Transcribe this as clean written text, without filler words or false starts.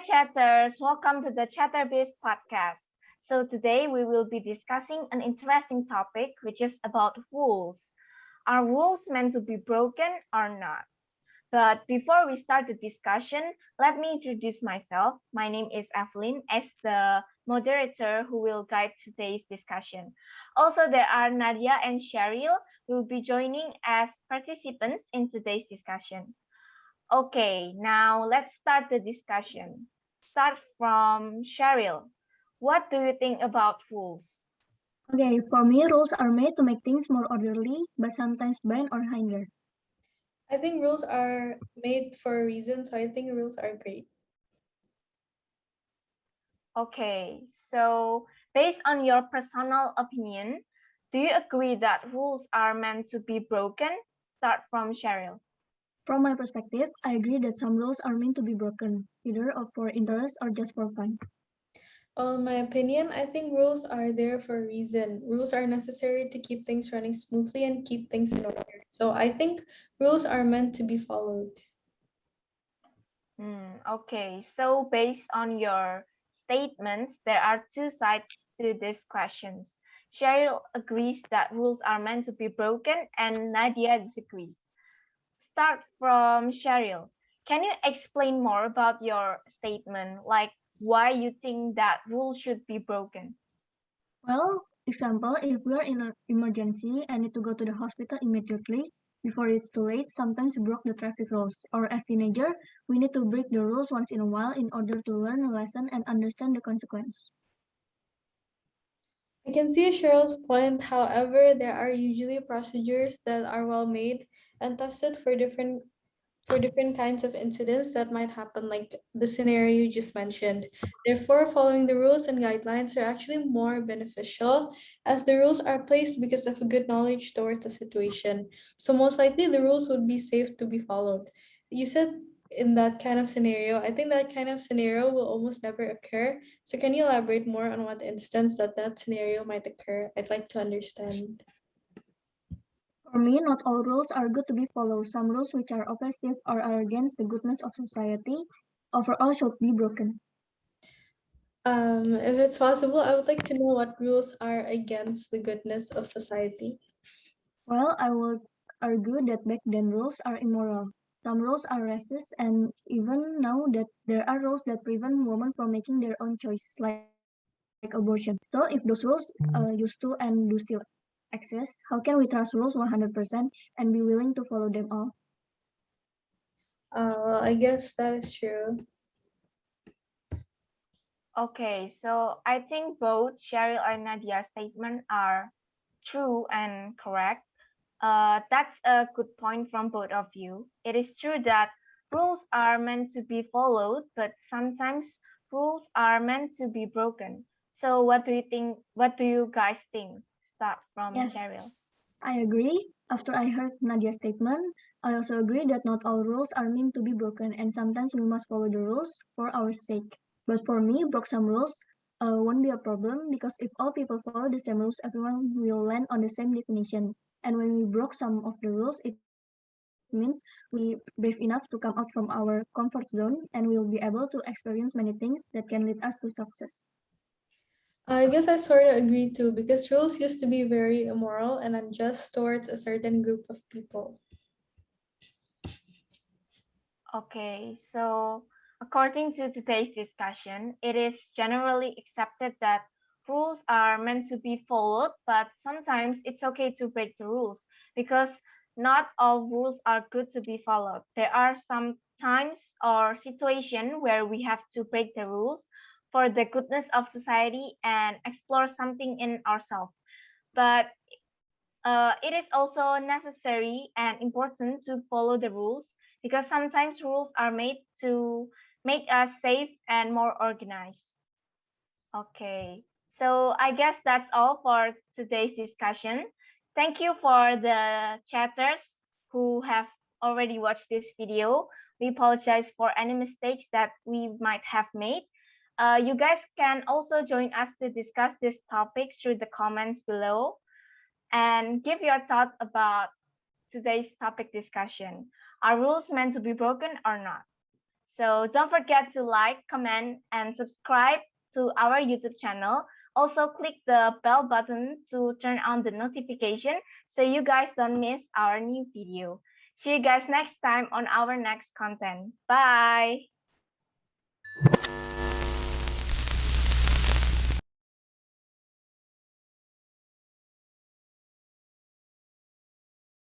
chatters, welcome to the ChatterBiz podcast. So today we will be discussing an interesting topic which is about rules. Are rules meant to be broken or not? But before we start the discussion, let me introduce myself. My name is Evelyn as the moderator who will guide today's discussion. Also, there are Nadia and Cheryl who will be joining as participants in today's discussion. Okay, now let's start the discussion. Start from Cheryl. What do you think about rules? Okay, for me, rules are made to make things more orderly, but sometimes bind or hinder. I think rules are made for a reason, so I think rules are great. Okay, so based on your personal opinion, do you agree that rules are meant to be broken? Start from Cheryl. From my perspective, I agree that some rules are meant to be broken, either for interest or just for fun. Well, in my opinion, I think rules are there for a reason. Rules are necessary to keep things running smoothly and keep things in order. So I think rules are meant to be followed. Okay, so based on your statements, there are two sides to these questions. Cheryl agrees that rules are meant to be broken, and Nadia disagrees. Start from Cheryl. Can you explain more about your statement, like why you think that rules should be broken? Well, example, if we are in an emergency and need to go to the hospital immediately, before it's too late, sometimes we broke the traffic rules. Or as teenager, we need to break the rules once in a while in order to learn a lesson and understand the consequence. I can see Cheryl's point. However, there are usually procedures that are well made and tested for different kinds of incidents that might happen, like the scenario you just mentioned. Therefore, following the rules and guidelines are actually more beneficial as the rules are placed because of a good knowledge towards the situation. So, most likely, the rules would be safe to be followed. You said in that kind of scenario, I think that kind of scenario will almost never occur. So, can you elaborate more on what instance that scenario might occur? I'd like to understand. For me, not all rules are good to be followed. Some rules which are oppressive or are against the goodness of society overall should be broken. If it's possible, I would like to know what rules are against the goodness of society. Well, I would argue that back then rules are immoral. Some rules are racist, and even now that there are rules that prevent women from making their own choice, like abortion. So if those rules used to and do still exist, how can we trust rules 100% and be willing to follow them all? Well, I guess that is true. Okay, so I think both Cheryl and Nadia's statement are true and correct. That's a good point from both of you. It is true that rules are meant to be followed, but sometimes rules are meant to be broken. So what do you think? What do you guys think? Start from Yes, Cheryl. I agree. After I heard Nadia's statement, I also agree that not all rules are meant to be broken, and sometimes we must follow the rules for our sake. But for me, broke some rules won't be a problem because if all people follow the same rules, everyone will land on the same destination. And when we broke some of the rules, it means we brave enough to come out from our comfort zone and we'll be able to experience many things that can lead us to success. I guess I sort of agree too, because rules used to be very immoral and unjust towards a certain group of people. Okay, so according to today's discussion, it is generally accepted that rules are meant to be followed, but sometimes it's okay to break the rules because not all rules are good to be followed. There are some times or situation where we have to break the rules for the goodness of society and explore something in ourselves. But it is also necessary and important to follow the rules because sometimes rules are made to make us safe and more organized. Okay, so I guess that's all for today's discussion. Thank you for the chatters who have already watched this video. We apologize for any mistakes that we might have made. You guys can also join us to discuss this topic through the comments below and give your thought about today's topic discussion. Are rules meant to be broken or not? So don't forget to like, comment, and subscribe to our YouTube channel. Also click the bell button to turn on the notification so you guys don't miss our new video. See you guys next time on our next content. Bye!